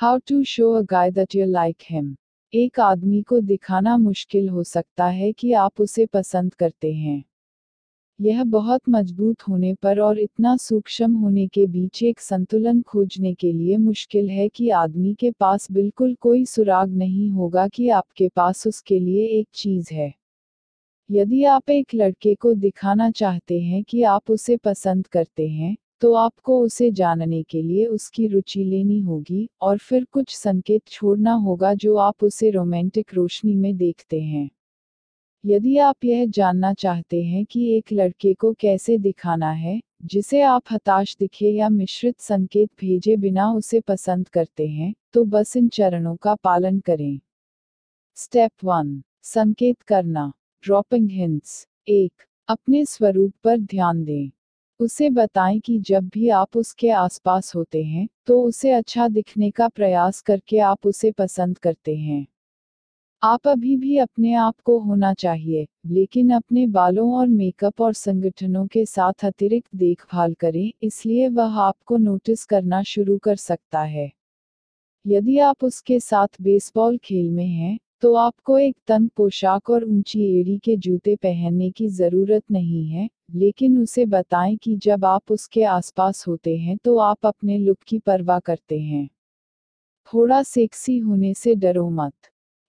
How to show a guy that you like him. एक आदमी को दिखाना मुश्किल हो सकता है कि आप उसे पसंद करते हैं। यह बहुत मजबूत होने पर और इतना सूक्ष्म होने के बीच एक संतुलन खोजने के लिए मुश्किल है कि आदमी के पास बिल्कुल कोई सुराग नहीं होगा कि आपके पास उसके लिए एक चीज है। यदि आप एक लड़के को दिखाना चाहते हैं कि आप उसे पसंद करते हैं, तो आपको उसे जानने के लिए उसकी रुचि लेनी होगी, और फिर कुछ संकेत छोड़ना होगा जो आप उसे रोमांटिक रोशनी में देखते हैं। यदि आप यह जानना चाहते हैं कि एक लड़के को कैसे दिखाना है, जिसे आप हताश दिखे या मिश्रित संकेत भेजे बिना उसे पसंद करते हैं, तो बस इन चरणों का पालन करें। स्टेप 1, संकेत करना। Dropping hints. 1, अपने स्वरूप पर ध्यान दें। उसे बताएं कि जब भी आप उसके आसपास होते हैं, तो उसे अच्छा दिखने का प्रयास करके आप उसे पसंद करते हैं। आप अभी भी अपने आप को होना चाहिए, लेकिन अपने बालों और मेकअप और संगठनों के साथ अतिरिक्त देखभाल करें, इसलिए वह आपको नोटिस करना शुरू कर सकता है। यदि आप उसके साथ बेसबॉल खेल में हैं, तो आपको एक तंग पोशाक और ऊंची एड़ी के जूते पहनने की ज़रूरत नहीं है, लेकिन उसे बताएं कि जब आप उसके आसपास होते हैं तो आप अपने लुक की परवाह करते हैं। थोड़ा सेक्सी होने से डरो मत।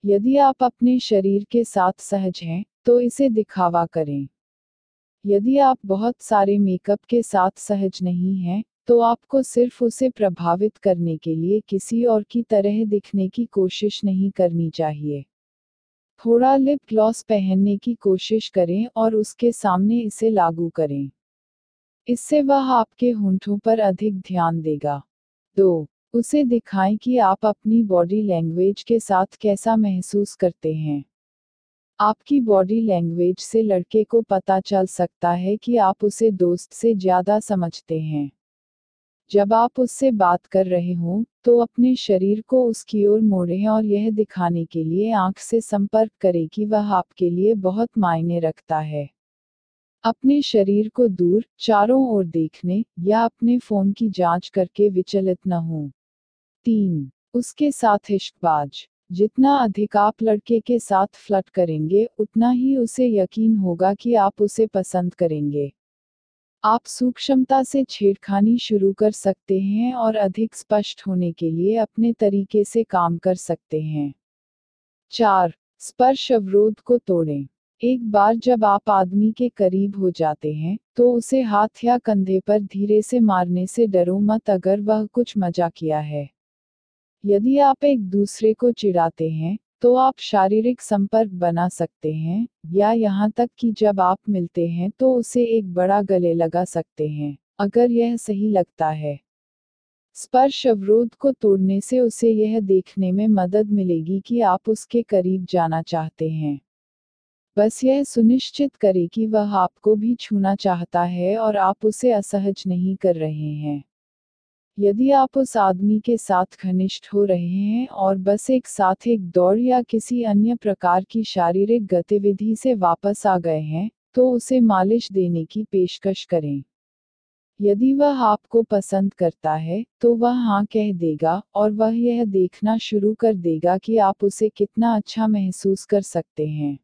यदि आप अपने शरीर के साथ सहज हैं, तो इसे दिखावा करें। यदि आप बहुत सारे मेकअप के साथ सहज नहीं हैं, तो आपको सिर्फ उसे प्रभावित करने के लिए किसी और की तरह दिखने की कोशिश नहीं करनी चाहिए। थोड़ा लिप ग्लॉस पहनने की कोशिश करें और उसके सामने इसे लागू करें। इससे वह आपके होंठों पर अधिक ध्यान देगा। 2, उसे दिखाएं कि आप अपनी बॉडी लैंग्वेज के साथ कैसा महसूस करते हैं। आपकी बॉडी लैंग्वेज से लड़के को पता चल सकता है कि आप उसे दोस्त से ज़्यादा समझते हैं। जब आप उससे बात कर रहे हों, तो अपने शरीर को उसकी ओर मोड़ें और यह दिखाने के लिए आंख से संपर्क करें कि वह आपके लिए बहुत मायने रखता है। अपने शरीर को दूर, चारों ओर देखने, या अपने फ़ोन की जांच करके विचलित न हों। 3, उसके साथ इश्कबाज। जितना अधिक आप लड़के के साथ फ्लर्ट करेंगे, उतना ही उसे यकीन होगा कि आप उसे पसंद करेंगे। आप सूक्ष्मता से छेड़खानी शुरू कर सकते हैं और अधिक स्पष्ट होने के लिए अपने तरीके से काम कर सकते हैं। 4, स्पर्श अवरोध को तोड़ें। एक बार जब आप आदमी के करीब हो जाते हैं, तो उसे हाथ या कंधे पर धीरे से मारने से डरो मत अगर वह कुछ मजाकिया है। यदि आप एक दूसरे को चिढ़ाते हैं, तो आप शारीरिक संपर्क बना सकते हैं, या यहाँ तक कि जब आप मिलते हैं तो उसे एक बड़ा गले लगा सकते हैं, अगर यह सही लगता है। स्पर्श अवरोध को तोड़ने से उसे यह देखने में मदद मिलेगी कि आप उसके करीब जाना चाहते हैं। बस यह सुनिश्चित करें कि वह आपको भी छूना चाहता है और आप उसे असहज नहीं कर रहे हैं। यदि आप उस आदमी के साथ घनिष्ठ हो रहे हैं और बस एक साथ एक दौड़ या किसी अन्य प्रकार की शारीरिक गतिविधि से वापस आ गए हैं, तो उसे मालिश देने की पेशकश करें। यदि वह आपको पसंद करता है, तो वह हाँ कह देगा, और वह यह देखना शुरू कर देगा कि आप उसे कितना अच्छा महसूस कर सकते हैं।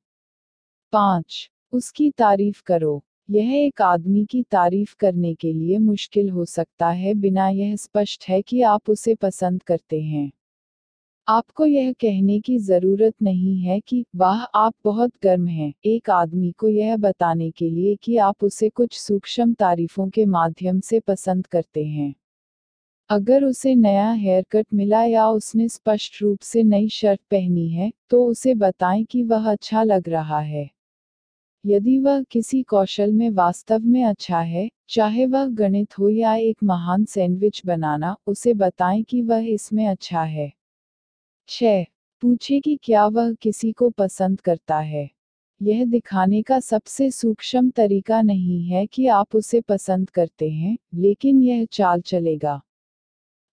5, उसकी तारीफ करो। यह एक आदमी की तारीफ करने के लिए मुश्किल हो सकता है बिना यह स्पष्ट है कि आप उसे पसंद करते हैं। आपको यह कहने की ज़रूरत नहीं है कि वाह आप बहुत गर्म हैं, एक आदमी को यह बताने के लिए कि आप उसे कुछ सूक्ष्म तारीफों के माध्यम से पसंद करते हैं। अगर उसे नया हेयर कट मिला या उसने स्पष्ट रूप से नई शर्ट पहनी है, तो उसे बताएं कि वह अच्छा लग रहा है। यदि वह किसी कौशल में वास्तव में अच्छा है, चाहे वह गणित हो या एक महान सैंडविच बनाना, उसे बताएं कि वह इसमें अच्छा है। 6, पूछें कि क्या वह किसी को पसंद करता है। यह दिखाने का सबसे सूक्ष्म तरीका नहीं है कि आप उसे पसंद करते हैं, लेकिन यह चाल चलेगा।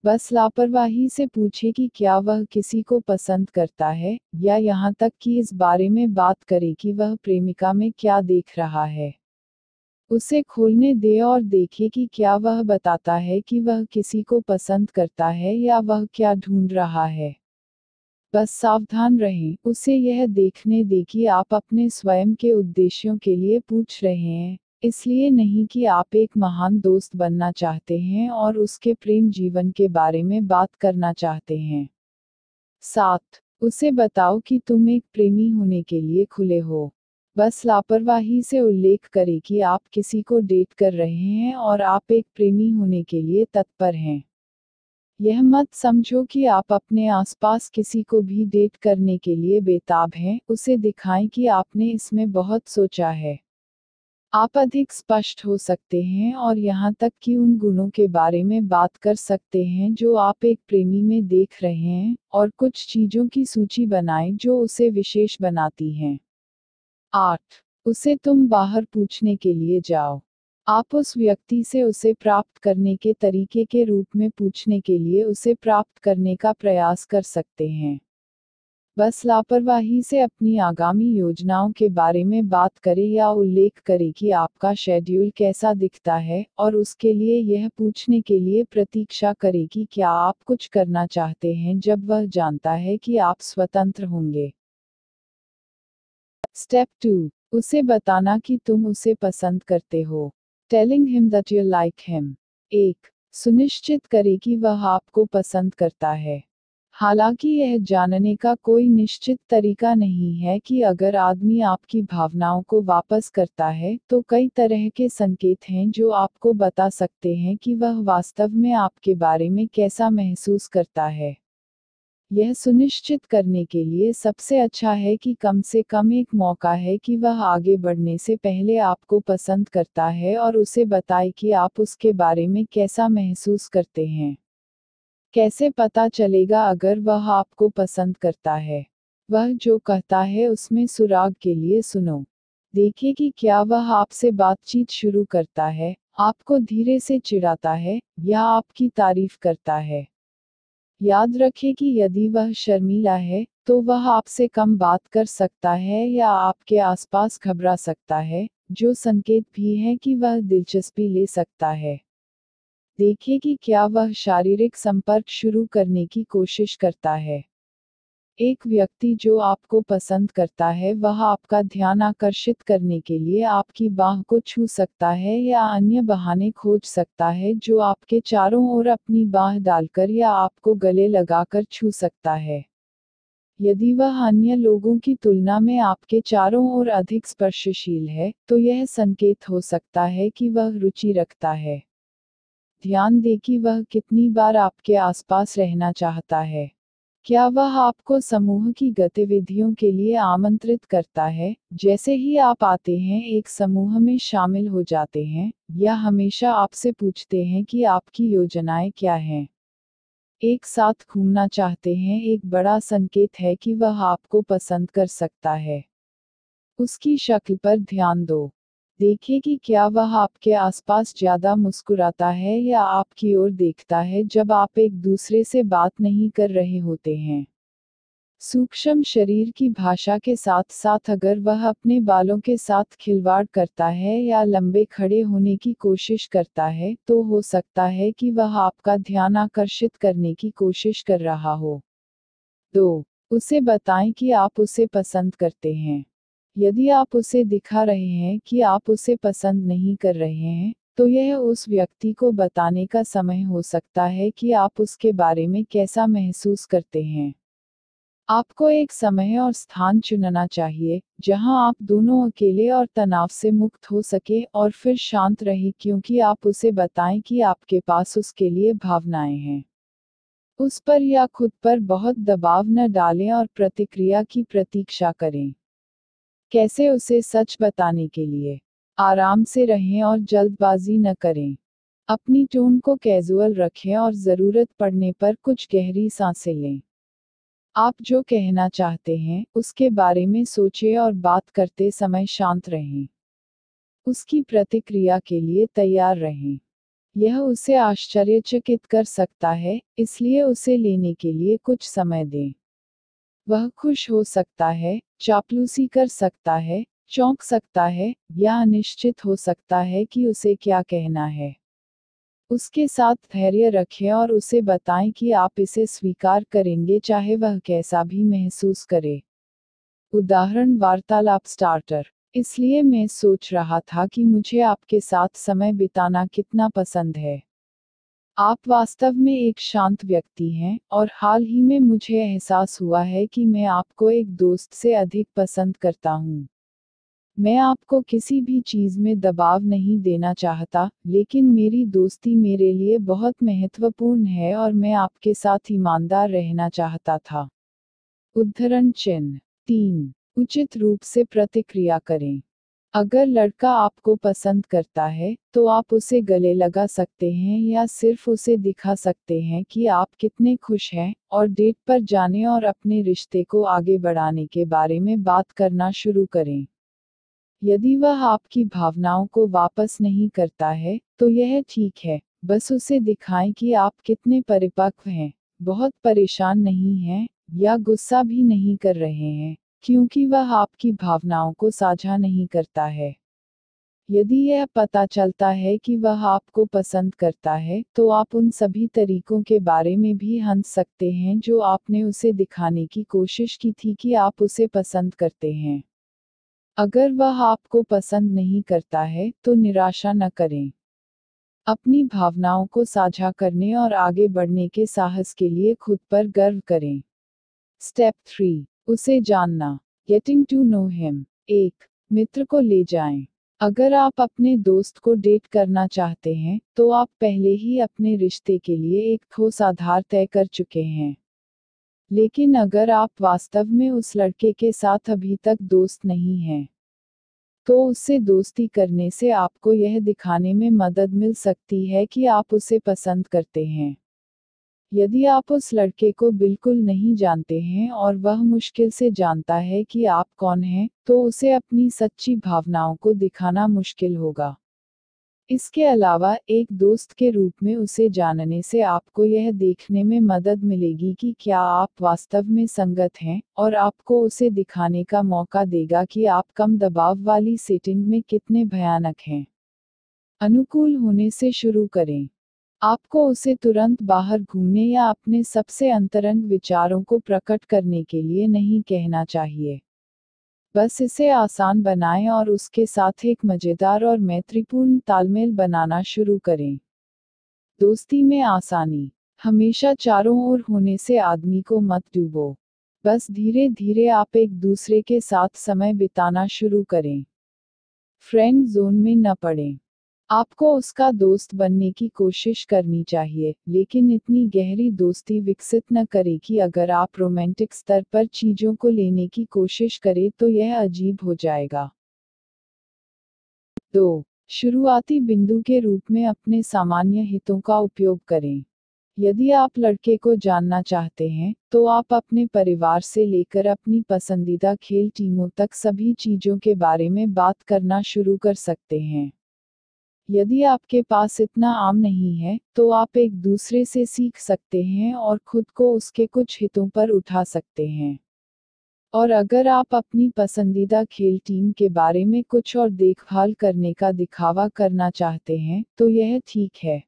बस लापरवाही से पूछें कि क्या वह किसी को पसंद करता है, या यहाँ तक कि इस बारे में बात करें कि वह प्रेमिका में क्या देख रहा है। उसे खोलने दे और देखे कि क्या वह बताता है कि वह किसी को पसंद करता है या वह क्या ढूंढ रहा है। बस सावधान रहें, उसे यह देखने दे कि आप अपने स्वयं के उद्देश्यों के लिए पूछ रहे हैं, इसलिए नहीं कि आप एक महान दोस्त बनना चाहते हैं और उसके प्रेम जीवन के बारे में बात करना चाहते हैं। 7. उसे बताओ कि तुम एक प्रेमी होने के लिए खुले हो। बस लापरवाही से उल्लेख करें कि आप किसी को डेट कर रहे हैं और आप एक प्रेमी होने के लिए तत्पर हैं। यह मत समझो कि आप अपने आसपास किसी को भी डेट करने के लिए बेताब हैं, उसे दिखाएं कि आपने इसमें बहुत सोचा है। आप अधिक स्पष्ट हो सकते हैं और यहाँ तक कि उन गुणों के बारे में बात कर सकते हैं जो आप एक प्रेमी में देख रहे हैं, और कुछ चीज़ों की सूची बनाएं जो उसे विशेष बनाती हैं। 8. उसे तुम बाहर पूछने के लिए जाओ। आप उस व्यक्ति से उसे प्राप्त करने के तरीके के रूप में पूछने के लिए उसे प्राप्त करने का प्रयास कर सकते हैं। बस लापरवाही से अपनी आगामी योजनाओं के बारे में बात करें या उल्लेख करें कि आपका शेड्यूल कैसा दिखता है, और उसके लिए यह पूछने के लिए प्रतीक्षा करें कि क्या आप कुछ करना चाहते हैं जब वह जानता है कि आप स्वतंत्र होंगे। स्टेप 2. उसे बताना कि तुम उसे पसंद करते हो। Telling him that you like him. 1. सुनिश्चित करें कि वह आपको पसंद करता है। हालांकि यह जानने का कोई निश्चित तरीका नहीं है कि अगर आदमी आपकी भावनाओं को वापस करता है, तो कई तरह के संकेत हैं जो आपको बता सकते हैं कि वह वास्तव में आपके बारे में कैसा महसूस करता है। यह सुनिश्चित करने के लिए सबसे अच्छा है कि कम से कम एक मौका है कि वह आगे बढ़ने से पहले आपको पसंद करता है और उसे बताए कि आप उसके बारे में कैसा महसूस करते हैं। कैसे पता चलेगा अगर वह आपको पसंद करता है? वह जो कहता है उसमें सुराग के लिए सुनो। देखें कि क्या वह आपसे बातचीत शुरू करता है, आपको धीरे से चिढ़ाता है, या आपकी तारीफ करता है। याद रखें कि यदि वह शर्मीला है, तो वह आपसे कम बात कर सकता है या आपके आसपास घबरा सकता है, जो संकेत भी है कि वह दिलचस्पी ले सकता है। देखें कि क्या वह शारीरिक संपर्क शुरू करने की कोशिश करता है। एक व्यक्ति जो आपको पसंद करता है वह आपका ध्यान आकर्षित करने के लिए आपकी बाह को छू सकता है या अन्य बहाने खोज सकता है जो आपके चारों ओर अपनी बाह डालकर या आपको गले लगाकर छू सकता है। यदि वह अन्य लोगों की तुलना में आपके चारों ओर अधिक स्पर्शशील है, तो यह संकेत हो सकता है कि वह रुचि रखता है। ध्यान दें कि वह कितनी बार आपके आसपास रहना चाहता है। क्या वह आपको समूह की गतिविधियों के लिए आमंत्रित करता है, जैसे ही आप आते हैं एक समूह में शामिल हो जाते हैं, या हमेशा आपसे पूछते हैं कि आपकी योजनाएं क्या हैं? एक साथ घूमना चाहते हैं एक बड़ा संकेत है कि वह आपको पसंद कर सकता है। उसकी शक्ल पर ध्यान दो। देखें कि क्या वह आपके आसपास ज्यादा मुस्कुराता है या आपकी ओर देखता है जब आप एक दूसरे से बात नहीं कर रहे होते हैं। सूक्ष्म शरीर की भाषा के साथ साथ अगर वह अपने बालों के साथ खिलवाड़ करता है या लंबे खड़े होने की कोशिश करता है, तो हो सकता है कि वह आपका ध्यान आकर्षित करने की कोशिश कर रहा हो। 2. उसे बताएं कि आप उसे पसंद करते हैं। यदि आप उसे दिखा रहे हैं कि आप उसे पसंद नहीं कर रहे हैं, तो यह उस व्यक्ति को बताने का समय हो सकता है कि आप उसके बारे में कैसा महसूस करते हैं। आपको एक समय और स्थान चुनना चाहिए, जहां आप दोनों अकेले और तनाव से मुक्त हो सके और फिर शांत रहे क्योंकि आप उसे बताएं कि आपके पास उसके लिए भावनाएं हैं। उस पर या खुद पर बहुत दबाव न डालें और प्रतिक्रिया की प्रतीक्षा करें। कैसे उसे सच बताने के लिए आराम से रहें और जल्दबाजी न करें। अपनी टोन को कैजुअल रखें और ज़रूरत पड़ने पर कुछ गहरी सांसें लें। आप जो कहना चाहते हैं उसके बारे में सोचें और बात करते समय शांत रहें। उसकी प्रतिक्रिया के लिए तैयार रहें। यह उसे आश्चर्यचकित कर सकता है, इसलिए उसे लेने के लिए कुछ समय दें। वह खुश हो सकता है, चापलूसी कर सकता है, चौंक सकता है या अनिश्चित हो सकता है कि उसे क्या कहना है। उसके साथ धैर्य रखें और उसे बताएं कि आप इसे स्वीकार करेंगे चाहे वह कैसा भी महसूस करे। उदाहरण वार्तालाप स्टार्टर। इसलिए मैं सोच रहा था कि मुझे आपके साथ समय बिताना कितना पसंद है। आप वास्तव में एक शांत व्यक्ति हैं, और हाल ही में मुझे एहसास हुआ है कि मैं आपको एक दोस्त से अधिक पसंद करता हूँ। मैं आपको किसी भी चीज़ में दबाव नहीं देना चाहता, लेकिन मेरी दोस्ती मेरे लिए बहुत महत्वपूर्ण है और मैं आपके साथ ईमानदार रहना चाहता था। उद्धरण चिन्ह 3। उचित रूप से प्रतिक्रिया करें। अगर लड़का आपको पसंद करता है, तो आप उसे गले लगा सकते हैं या सिर्फ उसे दिखा सकते हैं कि आप कितने खुश हैं, और डेट पर जाने और अपने रिश्ते को आगे बढ़ाने के बारे में बात करना शुरू करें। यदि वह आपकी भावनाओं को वापस नहीं करता है, तो यह ठीक है। बस उसे दिखाएं कि आप कितने परिपक्व हैं, बहुत परेशान नहीं हैं, या गुस्सा भी नहीं कर रहे हैं, क्योंकि वह आपकी भावनाओं को साझा नहीं करता है। यदि यह पता चलता है कि वह आपको पसंद करता है, तो आप उन सभी तरीकों के बारे में भी हंस सकते हैं जो आपने उसे दिखाने की कोशिश की थी कि आप उसे पसंद करते हैं। अगर वह आपको पसंद नहीं करता है, तो निराशा न करें। अपनी भावनाओं को साझा करने और आगे बढ़ने के साहस के लिए खुद पर गर्व करें। स्टेप 3। उसे जानना। Getting to know him. 1। मित्र को ले जाएं। अगर आप अपने दोस्त को डेट करना चाहते हैं, तो आप पहले ही अपने रिश्ते के लिए एक ठोस आधार तय कर चुके हैं। लेकिन अगर आप वास्तव में उस लड़के के साथ अभी तक दोस्त नहीं हैं, तो उससे दोस्ती करने से आपको यह दिखाने में मदद मिल सकती है कि आप उसे पसंद करते हैं। यदि आप उस लड़के को बिल्कुल नहीं जानते हैं और वह मुश्किल से जानता है कि आप कौन हैं, तो उसे अपनी सच्ची भावनाओं को दिखाना मुश्किल होगा। इसके अलावा एक दोस्त के रूप में उसे जानने से आपको यह देखने में मदद मिलेगी कि क्या आप वास्तव में संगत हैं, और आपको उसे दिखाने का मौका देगा कि आप कम दबाव वाली सेटिंग में कितने भयानक हैं। अनुकूल होने से शुरू करें। आपको उसे तुरंत बाहर घूमने या अपने सबसे अंतरंग विचारों को प्रकट करने के लिए नहीं कहना चाहिए। बस इसे आसान बनाएं और उसके साथ एक मजेदार और मैत्रीपूर्ण तालमेल बनाना शुरू करें। दोस्ती में आसानी। हमेशा चारों ओर होने से आदमी को मत डूबो। बस धीरे धीरे आप एक दूसरे के साथ समय बिताना शुरू करें। फ्रेंड जोन में न पड़ें। आपको उसका दोस्त बनने की कोशिश करनी चाहिए, लेकिन इतनी गहरी दोस्ती विकसित न करें कि अगर आप रोमांटिक स्तर पर चीजों को लेने की कोशिश करें तो यह अजीब हो जाएगा। 2। शुरुआती बिंदु के रूप में अपने सामान्य हितों का उपयोग करें। यदि आप लड़के को जानना चाहते हैं, तो आप अपने परिवार से लेकर अपनी पसंदीदा खेल टीमों तक सभी चीजों के बारे में बात करना शुरू कर सकते हैं। यदि आपके पास इतना आम नहीं है, तो आप एक दूसरे से सीख सकते हैं और खुद को उसके कुछ हितों पर उठा सकते हैं। और अगर आप अपनी पसंदीदा खेल टीम के बारे में कुछ और देखभाल करने का दिखावा करना चाहते हैं, तो यह ठीक है।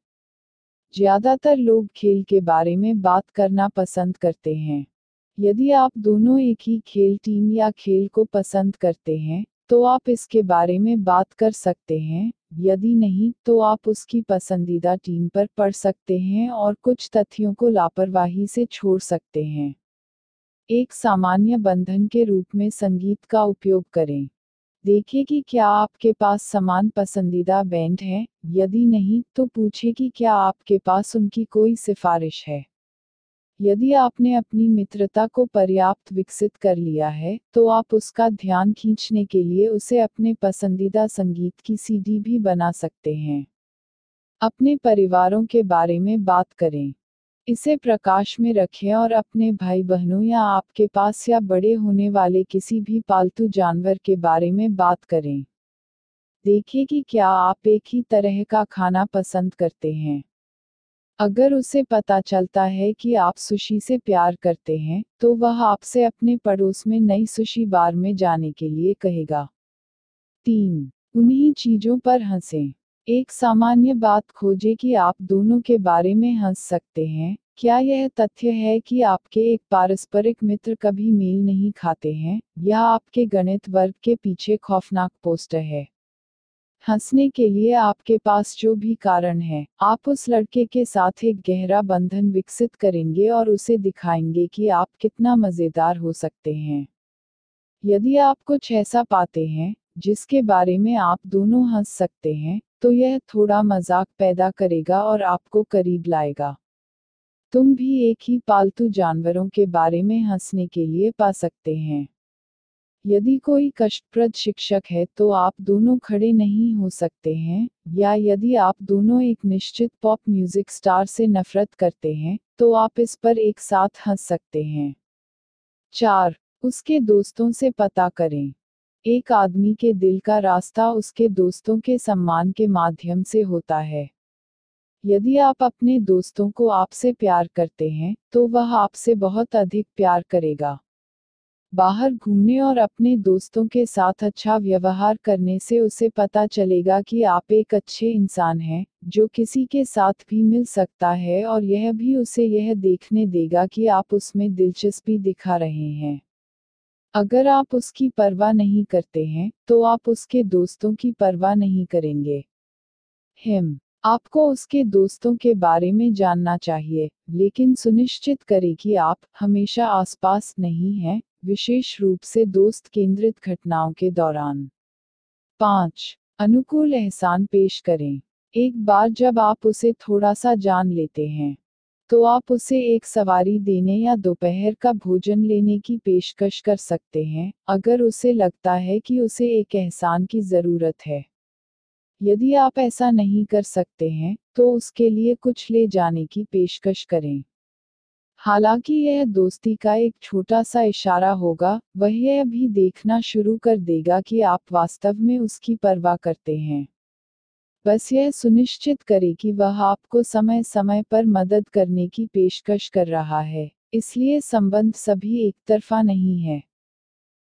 ज्यादातर लोग खेल के बारे में बात करना पसंद करते हैं। यदि आप दोनों एक ही खेल टीम या खेल को पसंद करते हैं, तो आप इसके बारे में बात कर सकते हैं। यदि नहीं, तो आप उसकी पसंदीदा टीम पर पढ़ सकते हैं और कुछ तथ्यों को लापरवाही से छोड़ सकते हैं। एक सामान्य बंधन के रूप में संगीत का उपयोग करें। देखें कि क्या आपके पास समान पसंदीदा बैंड है। यदि नहीं, तो पूछें कि क्या आपके पास उनकी कोई सिफारिश है। यदि आपने अपनी मित्रता को पर्याप्त विकसित कर लिया है, तो आप उसका ध्यान खींचने के लिए उसे अपने पसंदीदा संगीत की सीडी भी बना सकते हैं। अपने परिवारों के बारे में बात करें। इसे प्रकाश में रखें और अपने भाई बहनों या आपके पास या बड़े होने वाले किसी भी पालतू जानवर के बारे में बात करें। देखें कि क्या आप एक ही तरह का खाना पसंद करते हैं। अगर उसे पता चलता है कि आप सुशी से प्यार करते हैं, तो वह आपसे अपने पड़ोस में नई सुशी बार में जाने के लिए कहेगा। 3. उन्हीं चीजों पर हंसें। एक सामान्य बात खोजें कि आप दोनों के बारे में हंस सकते हैं। क्या यह तथ्य है कि आपके एक पारस्परिक मित्र कभी मेल नहीं खाते हैं, या आपके गणित वर्ग के पीछे खौफनाक पोस्टर है? हंसने के लिए आपके पास जो भी कारण है, आप उस लड़के के साथ एक गहरा बंधन विकसित करेंगे और उसे दिखाएंगे कि आप कितना मजेदार हो सकते हैं। यदि आप कुछ ऐसा पाते हैं जिसके बारे में आप दोनों हंस सकते हैं, तो यह थोड़ा मजाक पैदा करेगा और आपको करीब लाएगा। तुम भी एक ही पालतू जानवरों के बारे में हंसने के लिए पा सकते हैं। यदि कोई कष्टप्रद शिक्षक है तो आप दोनों खड़े नहीं हो सकते हैं, या यदि आप दोनों एक निश्चित पॉप म्यूजिक स्टार से नफरत करते हैं, तो आप इस पर एक साथ हंस सकते हैं। 4. उसके दोस्तों से पता करें। एक आदमी के दिल का रास्ता उसके दोस्तों के सम्मान के माध्यम से होता है। यदि आप अपने दोस्तों को आपसे प्यार करते हैं, तो वह आपसे बहुत अधिक प्यार करेगा। बाहर घूमने और अपने दोस्तों के साथ अच्छा व्यवहार करने से उसे पता चलेगा कि आप एक अच्छे इंसान हैं, जो किसी के साथ भी मिल सकता है, और यह भी उसे यह देखने देगा कि आप उसमें दिलचस्पी दिखा रहे हैं। अगर आप उसकी परवाह नहीं करते हैं, तो आप उसके दोस्तों की परवाह नहीं करेंगे। आपको उसके दोस्तों के बारे में जानना चाहिए, लेकिन सुनिश्चित करें कि आप हमेशा आसपास नहीं हैं, विशेष रूप से दोस्त केंद्रित घटनाओं के दौरान। 5. अनुकूल एहसान पेश करें। एक बार जब आप उसे थोड़ा सा जान लेते हैं, तो आप उसे एक सवारी देने या दोपहर का भोजन लेने की पेशकश कर सकते हैं, अगर उसे लगता है कि उसे एक एहसान की ज़रूरत है। यदि आप ऐसा नहीं कर सकते हैं, तो उसके लिए कुछ ले जाने की पेशकश करें। हालांकि यह दोस्ती का एक छोटा सा इशारा होगा, वह यह भी देखना शुरू कर देगा कि आप वास्तव में उसकी परवाह करते हैं। बस यह सुनिश्चित करें कि वह आपको समय समय पर मदद करने की पेशकश कर रहा है, इसलिए संबंध सभी एकतरफा नहीं है।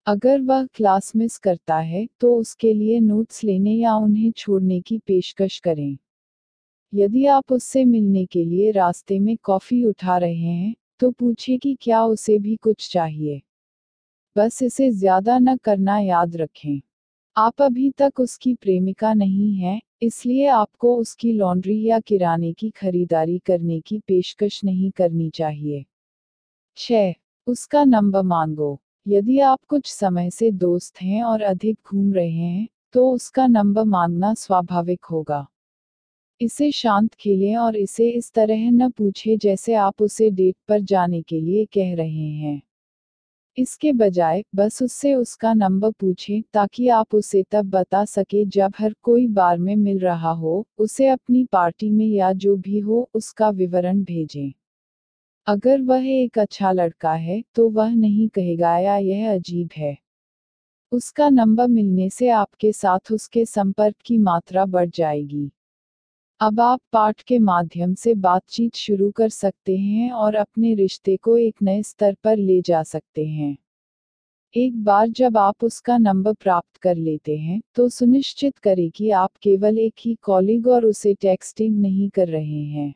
अगर वह क्लास मिस करता है, तो उसके लिए नोट्स लेने या उन्हें छोड़ने की पेशकश करें। यदि आप उससे मिलने के लिए रास्ते में कॉफी उठा रहे हैं, तो पूछें कि क्या उसे भी कुछ चाहिए। बस इसे ज्यादा न करना याद रखें। आप अभी तक उसकी प्रेमिका नहीं हैं, इसलिए आपको उसकी लॉन्ड्री या किराने की खरीदारी करने की पेशकश नहीं करनी चाहिए। 6. उसका नंबर मांगो। यदि आप कुछ समय से दोस्त हैं और अधिक घूम रहे हैं, तो उसका नंबर मांगना स्वाभाविक होगा। इसे शांत खेलें और इसे इस तरह न पूछें जैसे आप उसे डेट पर जाने के लिए कह रहे हैं। इसके बजाय बस उससे उसका नंबर पूछें, ताकि आप उसे तब बता सके जब हर कोई बार में मिल रहा हो, उसे अपनी पार्टी में या जो भी हो उसका विवरण भेजें। अगर वह एक अच्छा लड़का है, तो वह नहीं कहेगा या यह अजीब है। उसका नंबर मिलने से आपके साथ उसके संपर्क की मात्रा बढ़ जाएगी। अब आप पाठ के माध्यम से बातचीत शुरू कर सकते हैं और अपने रिश्ते को एक नए स्तर पर ले जा सकते हैं। एक बार जब आप उसका नंबर प्राप्त कर लेते हैं, तो सुनिश्चित करें कि आप केवल एक ही कॉलिग और उसे टेक्सटिंग नहीं कर रहे हैं।